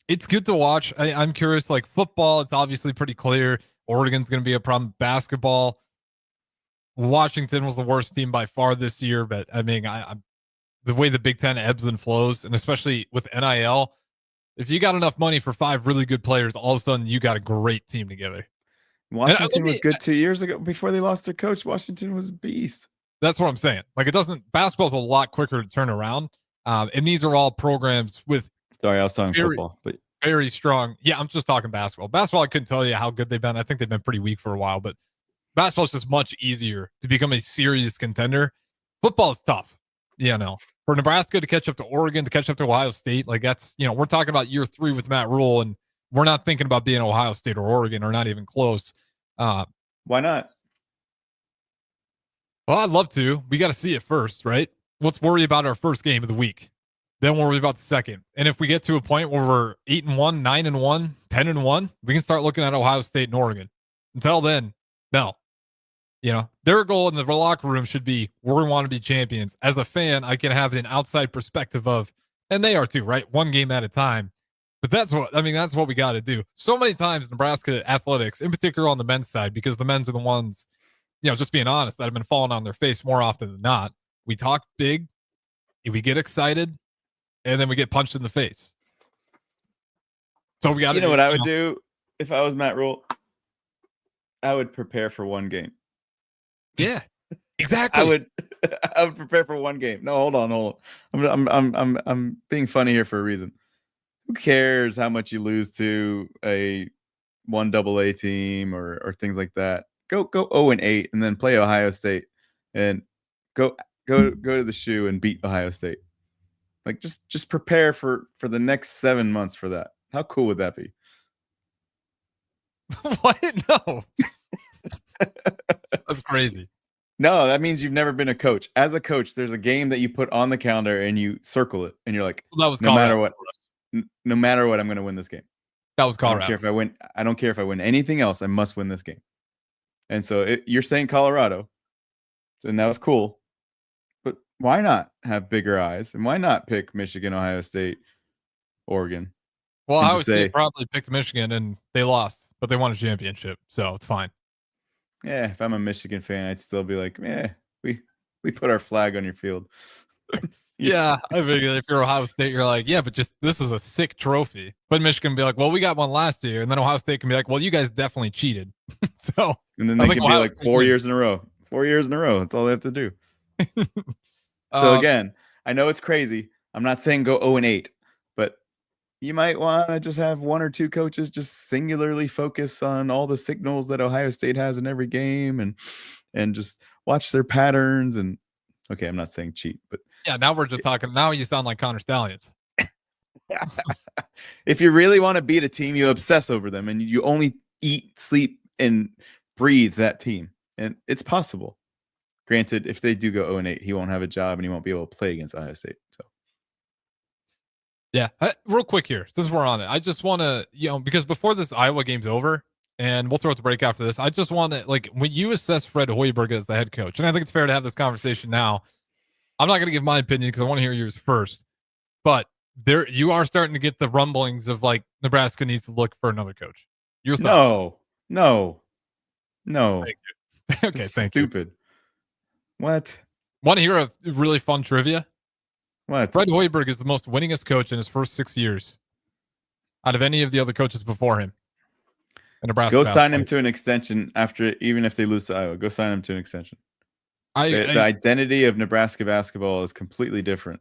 it's good to watch. I'm curious, like football, it's obviously pretty clear. Oregon's going to be a problem. Basketball, Washington was the worst team by far this year, but I mean, the way the Big Ten ebbs and flows, and especially with NIL, if you got enough money for 5 really good players, all of a sudden you got a great team together. Washington was good 2 years ago before they lost their coach. Washington was a beast. That's what I'm saying. Like basketball's a lot quicker to turn around. And these are all programs with Sorry, I was talking football, but very strong. Yeah, I'm just talking basketball. Basketball, I couldn't tell you how good they've been. I think they've been pretty weak for a while, but basketball is just much easier to become a serious contender. Football is tough, for Nebraska to catch up to Oregon, to catch up to Ohio State. Like that's, we're talking about year 3 with Matt Rule, and we're not thinking about being Ohio State or Oregon, or not even close. Why not? Well, I'd love to. We got to see it first, right? Let's worry about our first game of the week. Then we'll worry about the second. And if we get to a point where we're 8-1, 9-1, 10-1, we can start looking at Ohio State and Oregon. Until then, no. Their goal in the locker room should be, we want to be champions. As a fan, I can have an outside perspective of, and they are too, right? One game at a time. But that's what we got to do. So many times, Nebraska athletics, in particular on the men's side, because the men's are the ones, just being honest, that have been falling on their face more often than not. We talk big, we get excited, and then we get punched in the face. So we got to. You know what I would do if I was Matt Rule? I would prepare for one game. Yeah, exactly. I would prepare for one game. No, hold on. I'm being funny here for a reason. Who cares how much you lose to a 1AA team or things like that? Go 0-8 and then play Ohio State and go to the shoe and beat Ohio State. Like just prepare for the next 7 months for that. How cool would that be? What? No. That's crazy. No, that means you've never been a coach. As a coach, there's a game that you put on the calendar and you circle it, and you're like, well, that was no matter what, I'm going to win this game. That was Colorado. I don't care if I win anything else. I must win this game. And so you're saying Colorado, and that was cool. But why not have bigger eyes? And why not pick Michigan, Ohio State, Oregon? Well, Ohio State probably picked Michigan and they lost, but they won a championship, so it's fine. Yeah, if I'm a Michigan fan, I'd still be like, we put our flag on your field. Yeah, I figure if you're Ohio State, you're like, yeah, but just this is a sick trophy. But Michigan be like, well, we got one last year, and then Ohio State can be like, well, you guys definitely cheated. So and then they can be like 4 years in a row. 4 years in a row. That's all they have to do. So again, I know it's crazy. I'm not saying go 0-8, but you might want to just have 1 or 2 coaches just singularly focus on all the signals that Ohio State has in every game and just watch their patterns. And okay, I'm not saying cheat, but yeah, now we're just talking. Now you sound like Connor Stallions. If you really want to beat a team, you obsess over them and you only eat, sleep, and breathe that team. And it's possible. Granted, if they do go 0-8, he won't have a job and he won't be able to play against Ohio State. So yeah, real quick here, since we're on it, I just want to, because before this Iowa game's over, and we'll throw it to break after this, I just want to, when you assess Fred Hoiberg as the head coach, and I think it's fair to have this conversation now. I'm not going to give my opinion because I want to hear yours first, but you are starting to get the rumblings of Nebraska needs to look for another coach. Your thoughts? No. Thank you. Okay, thank stupid. you. What? Want to hear a really fun trivia? What? Fred Hoiberg is the most winningest coach in his first 6 years out of any of the other coaches before him. In Nebraska. Go sign him to an extension after, even if they lose to Iowa. Go sign him to an extension. The identity of Nebraska basketball is completely different.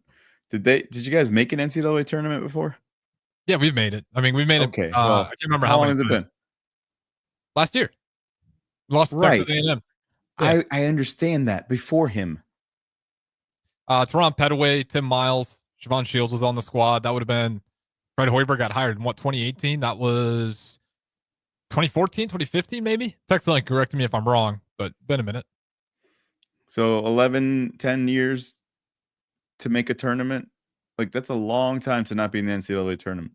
Did you guys make an NCAA tournament before? Yeah, we've made it. I mean, we've made it. Well, I can't remember how long many has it times. been? Last year. Lost to Texas A&M. I understand that. Before him. Teron Petaway, Tim Miles, Siobhan Shields was on the squad. That would have been Fred Hoiberg got hired in 2018? That was 2014, 2015, maybe? Text line correct me if I'm wrong, but been a minute. So 11, 10 years to make a tournament. Like, that's a long time to not be in the NCAA tournament.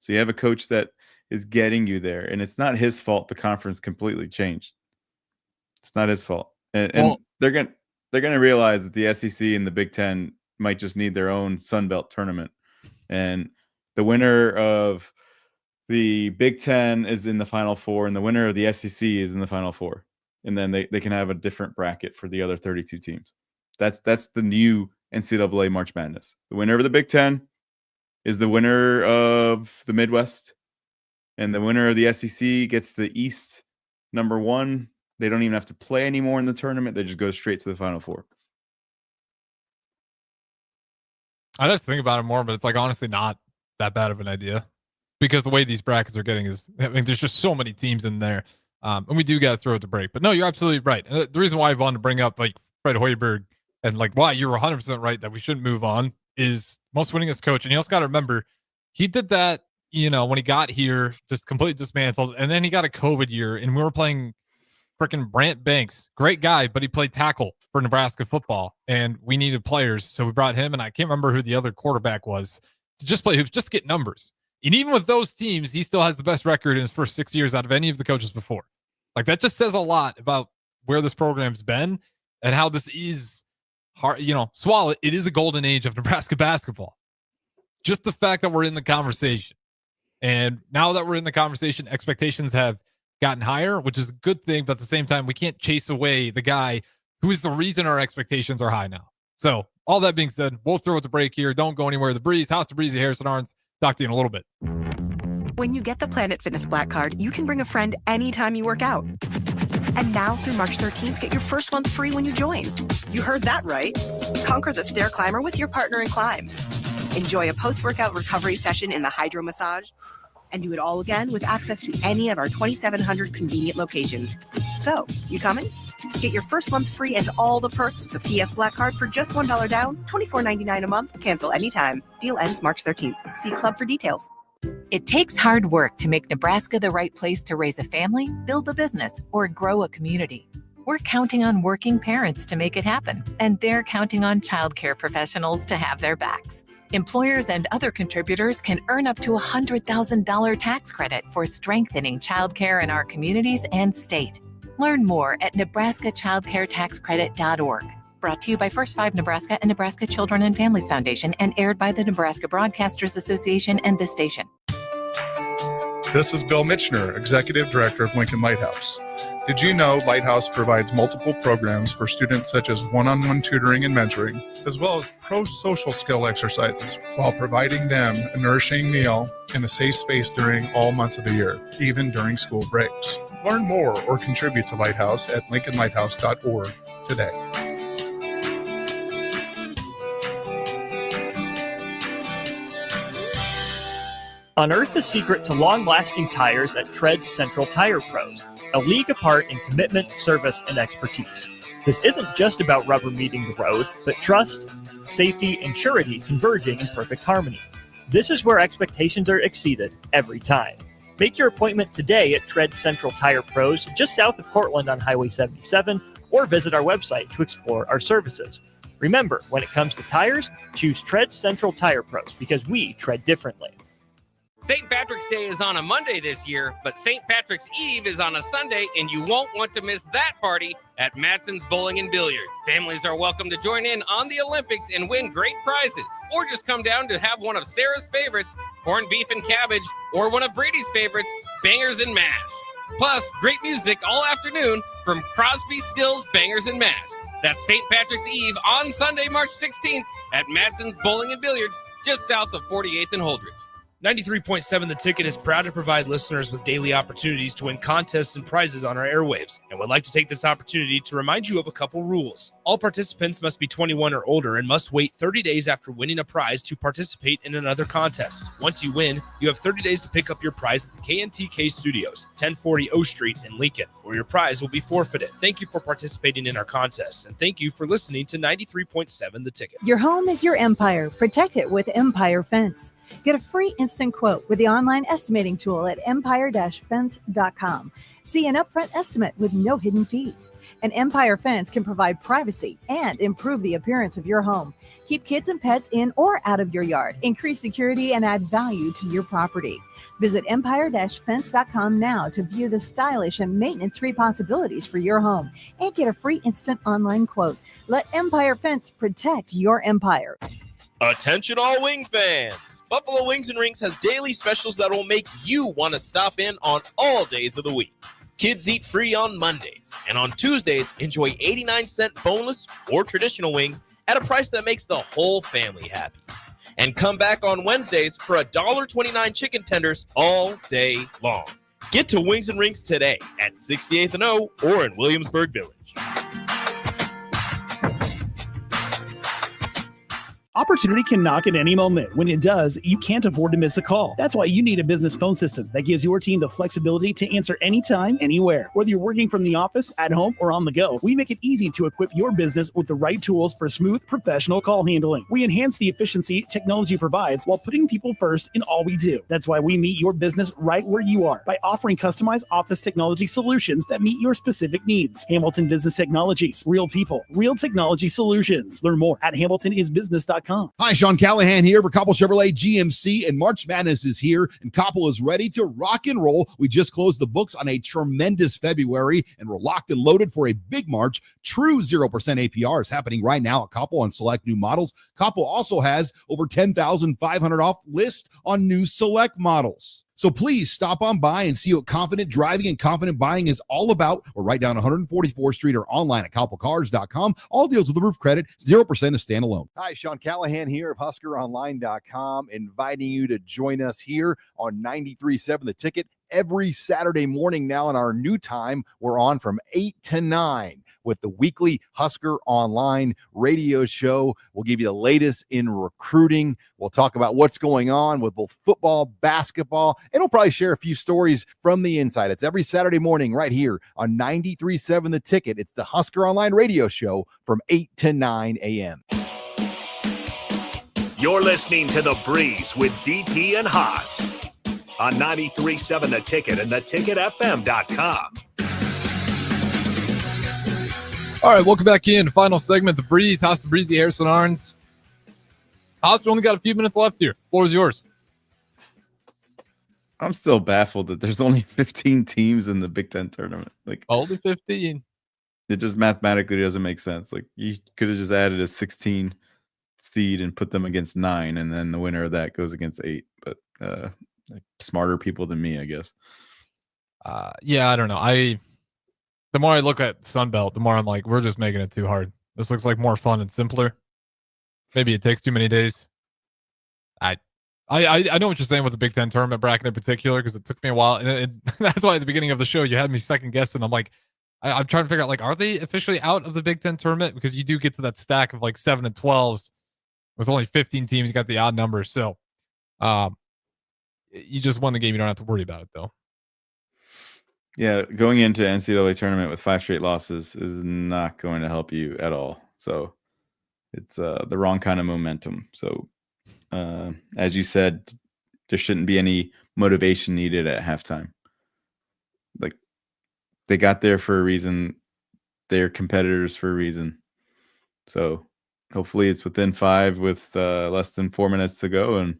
So you have a coach that is getting you there, and it's not his fault the conference completely changed. It's not his fault. And they're gonna realize that the SEC and the Big Ten might just need their own Sun Belt tournament. And the winner of the Big Ten is in the Final Four, and the winner of the SEC is in the Final Four. And then they can have a different bracket for the other 32 teams. That's the new NCAA March Madness. The winner of the Big Ten is the winner of the Midwest, and the winner of the SEC gets the East number 1. They don't even have to play anymore in the tournament. They just go straight to the Final Four. I'd have to think about it more, but it's like honestly not that bad of an idea because the way these brackets are getting is, I mean, there's just so many teams in there. And we do got to throw it to break. But no, you're absolutely right. And the reason why I wanted to bring up like Fred Hoiberg and like why you're 100% right that we shouldn't move on is most winningest coach. And you also got to remember, he did that, when he got here, just completely dismantled. And then he got a COVID year, and we were playing freaking Brant Banks. Great guy, but he played tackle for Nebraska football, and we needed players. So we brought him, and I can't remember who the other quarterback was, to just get numbers. And even with those teams, he still has the best record in his first 6 years out of any of the coaches before. Like, that just says a lot about where this program's been and how this is hard. Swallow it. It is a golden age of Nebraska basketball. Just the fact that we're in the conversation. And now that we're in the conversation, expectations have gotten higher, which is a good thing. But at the same time, we can't chase away the guy who is the reason our expectations are high now. So all that being said, we'll throw it to break here. Don't go anywhere. The Breeze, House Tabrizi, Harrison Arns. Talk to you in a little bit. When you get the Planet Fitness Black Card, you can bring a friend anytime you work out. And now through March 13th, get your first month free when you join. You heard that right. Conquer the stair climber with your partner in climb. Enjoy a post-workout recovery session in the hydro massage. And do it all again with access to any of our 2,700 convenient locations. So, you coming? Get your first month free and all the perks with the PF Black Card for just $1 down, $24.99 a month. Cancel anytime. Deal ends March 13th. See Club for details. It takes hard work to make Nebraska the right place to raise a family, build a business, or grow a community. We're counting on working parents to make it happen, and they're counting on childcare professionals to have their backs. Employers and other contributors can earn up to $100,000 tax credit for strengthening childcare in our communities and state. Learn more at nebraskachildcaretaxcredit.org. Brought to you by First 5 Nebraska and Nebraska Children and Families Foundation and aired by the Nebraska Broadcasters Association and this station. This is Bill Mitchner, Executive Director of Lincoln Lighthouse. Did you know Lighthouse provides multiple programs for students such as one-on-one tutoring and mentoring, as well as pro-social skill exercises, while providing them a nourishing meal and a safe space during all months of the year, even during school breaks? Learn more or contribute to Lighthouse at lincolnlighthouse.org today. Unearth the secret to long-lasting tires at Tread's Central Tire Pros, a league apart in commitment, service, and expertise. This isn't just about rubber meeting the road, but trust, safety, and surety converging in perfect harmony. This is where expectations are exceeded every time. Make your appointment today at Tread Central Tire Pros, just south of Cortland on Highway 77, or visit our website to explore our services. Remember, when it comes to tires, choose Tread Central Tire Pros because we tread differently. St. Patrick's Day is on a Monday this year, but St. Patrick's Eve is on a Sunday, and you won't want to miss that party at Matson's Bowling and Billiards. Families are welcome to join in on the Olympics and win great prizes, or just come down to have one of Sarah's favorites, corned beef and cabbage, or one of Brady's favorites, bangers and mash. Plus, great music all afternoon from Crosby, Stills, Bangers and Mash. That's St. Patrick's Eve on Sunday, March 16th at Madsen's Bowling and Billiards, just south of 48th and Holdridge. 93.7 The Ticket is proud to provide listeners with daily opportunities to win contests and prizes on our airwaves, and would like to take this opportunity to remind you of a couple rules. All participants must be 21 or older and must wait 30 days after winning a prize to participate in another contest. Once you win, you have 30 days to pick up your prize at the KNTK Studios, 1040 O Street in Lincoln, or your prize will be forfeited. Thank you for participating in our contests, and thank you for listening to 93.7 The Ticket. Your home is your empire. Protect it with Empire Fence. Get a free instant quote with the online estimating tool at empire-fence.com. See an upfront estimate with no hidden fees. An Empire Fence can provide privacy and improve the appearance of your home. Keep kids and pets in or out of your yard. Increase security and add value to your property. Visit empire-fence.com now to view the stylish and maintenance-free possibilities for your home and get a free instant online quote. Let Empire Fence protect your empire. Attention all wing fans! Buffalo Wings and Rings has daily specials that will make you want to stop in on all days of the week. Kids eat free on Mondays, and on Tuesdays, enjoy 89-cent boneless or traditional wings at a price that makes the whole family happy. And come back on Wednesdays for $1.29 chicken tenders all day long. Get to Wings and Rings today at 68th and O or in Williamsburg Village. Opportunity can knock at any moment. When it does, you can't afford to miss a call. That's why you need a business phone system that gives your team the flexibility to answer anytime, anywhere. Whether you're working from the office, at home, or on the go, we make it easy to equip your business with the right tools for smooth, professional call handling. We enhance the efficiency technology provides while putting people first in all we do. That's why we meet your business right where you are by offering customized office technology solutions that meet your specific needs. Hamilton Business Technologies. Real people, real technology solutions. Learn more at hamiltonisbusiness.com. Hi, Sean Callahan here for Koppel Chevrolet GMC, and March Madness is here, and Koppel is ready to rock and roll. We just closed the books on a tremendous February, and we're locked and loaded for a big March. True 0% APR is happening right now at Koppel on select new models. Koppel also has over 10,500 off list on new select models. So please stop on by and see what confident driving and confident buying is all about. We're right down 144th Street or online at koppelcars.com. All deals with the roof credit, 0% is standalone. Hi, Sean Callahan here of HuskerOnline.com, inviting you to join us here on 93.7 The Ticket every Saturday morning now in our new time. We're on from 8 to 9 with the weekly Husker Online radio show. We'll give you the latest in recruiting. We'll talk about what's going on with both football, basketball, and we'll probably share a few stories from the inside. It's every Saturday morning right here on 93.7 The Ticket. It's the Husker Online radio show from 8 to 9 a.m. You're listening to The Breeze with DP and Haas on 93.7 The Ticket and theticketfm.com. All right, welcome back in. Final segment, The Breeze, Haas, Tabrizi, Harrison Arns. Haas, we only got a few minutes left here. Floor is yours. I'm still baffled that there's only 15 teams in the Big Ten tournament. Like only 15. It just mathematically doesn't make sense. Like you could have just added a 16 seed and put them against 9, and then the winner of that goes against 8. But like smarter people than me, I guess. Yeah, I don't know. The more I look at Sunbelt, the more I'm like, we're just making it too hard. This looks like more fun and simpler. Maybe it takes too many days. I know what you're saying with the Big Ten tournament bracket in particular, because it took me a while, and that's why at the beginning of the show you had me second guessing. I'm like, I'm trying to figure out, like, are they officially out of the Big Ten tournament? Because you do get to that stack of like 7 and 12s with only 15 teams. You got the odd numbers, so you just won the game. You don't have to worry about it though. Yeah, going into NCAA tournament with 5 straight losses is not going to help you at all. So it's the wrong kind of momentum. So as you said, there shouldn't be any motivation needed at halftime. Like they got there for a reason. They're competitors for a reason. So hopefully it's within 5 with less than 4 minutes to go, and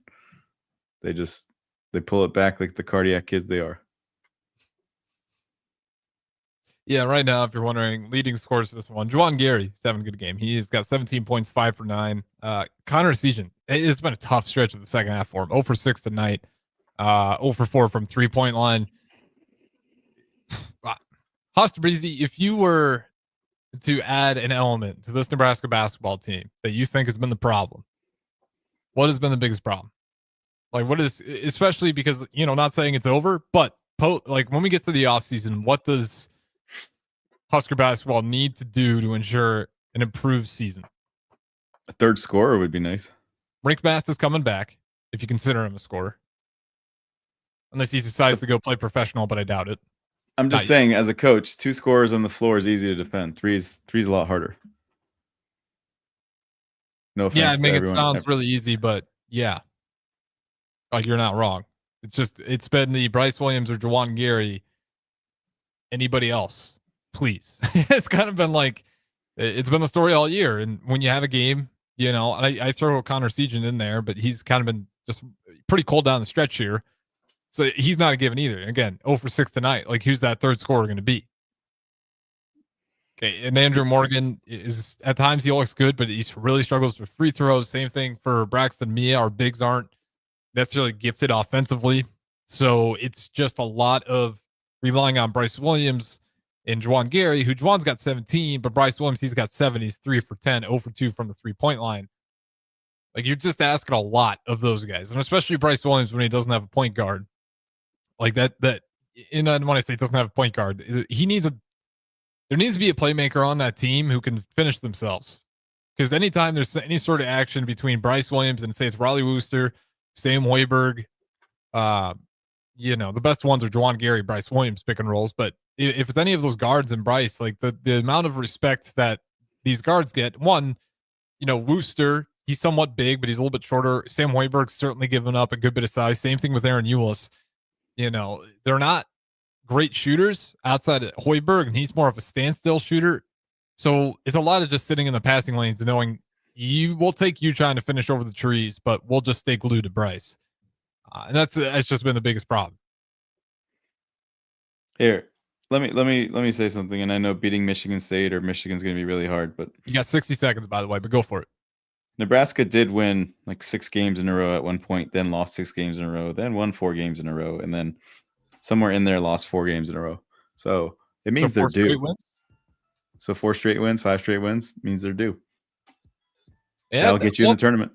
they pull it back like the cardiac kids they are. Yeah, right now, if you're wondering, leading scores for this one, Juwan Gary, 7 good game. He's got 17 points, 5 for 9. Connor Season, it's been a tough stretch of the second half for him. 0 for 6 tonight. 0 for 4 from 3-point line. Haas Tabrizi, if you were to add an element to this Nebraska basketball team that you think has been the problem, what has been the biggest problem? Like, what is, especially because, not saying it's over, but like when we get to the offseason, what does Husker basketball need to do to ensure an improved season? A third scorer would be nice. Rink Mast is coming back, if you consider him a scorer. Unless he decides to go play professional, but I doubt it. I'm just saying, as a coach, 2 scorers on the floor is easy to defend. Three's a lot harder. No offense. Yeah, I mean, to it everyone. sounds really easy, but yeah. Like, you're not wrong. It's been the Bryce Williams or Juwan Gary. Anybody else, please. It's kind of been like, it's been the story all year. And when you have a game, and I throw Connor Segan in there, but he's kind of been just pretty cold down the stretch here. So he's not a given either. Again, 0 for 6 tonight. Like, who's that third scorer going to be? Okay, and Andrew Morgan is, at times he looks good, but he really struggles with free throws. Same thing for Braxton Mia. Our bigs aren't necessarily gifted offensively. So it's just a lot of relying on Bryce Williams and Juwan Gary, who Juwan's got 17, but Bryce Williams, he's got 7. He's 3 for 10, 0 for 2 from the 3-point line. Like, you're just asking a lot of those guys, and especially Bryce Williams when he doesn't have a point guard. Like that, and when I say doesn't have a point guard, there needs to be a playmaker on that team who can finish themselves. Because anytime there's any sort of action between Bryce Williams and, say, it's Riley Wooster, Sam Hoiberg, the best ones are Juwan Gary, Bryce Williams pick and rolls. But if it's any of those guards and Bryce, like the amount of respect that these guards get, one, Wooster, he's somewhat big, but he's a little bit shorter. Sam Hoiberg's certainly given up a good bit of size. Same thing with Aaron Eulis. They're not great shooters outside of Hoiberg, and he's more of a standstill shooter. So it's a lot of just sitting in the passing lanes and knowing we'll take you trying to finish over the trees, but we'll just stay glued to Bryce. And that's just been the biggest problem. Here, let me say something. And I know beating Michigan State or Michigan's going to be really hard, but you got 60 seconds, by the way, but go for it. Nebraska did win like 6 games in a row at one point, then lost 6 games in a row, then won 4 games in a row, and then somewhere in there lost 4 games in a row. So it means they're due. So 4 straight wins, 5 straight wins means they're due. Yeah, that'll get you in the tournament.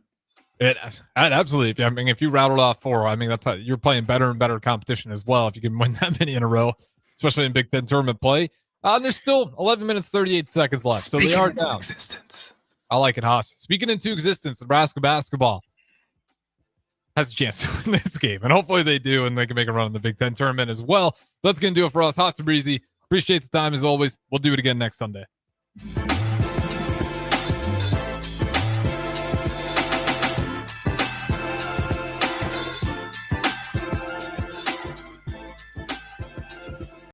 Absolutely. I mean, if you rattled off 4, I mean, you're playing better and better competition as well if you can win that many in a row, especially in Big Ten tournament play. There's still 11 minutes, 38 seconds left. So they are down. Existence. I like it, Haas. Speaking into existence, Nebraska basketball has a chance to win this game. And hopefully they do, and they can make a run in the Big Ten tournament as well. That's going to do it for us. Haas Tabrizi. Appreciate the time as always. We'll do it again next Sunday.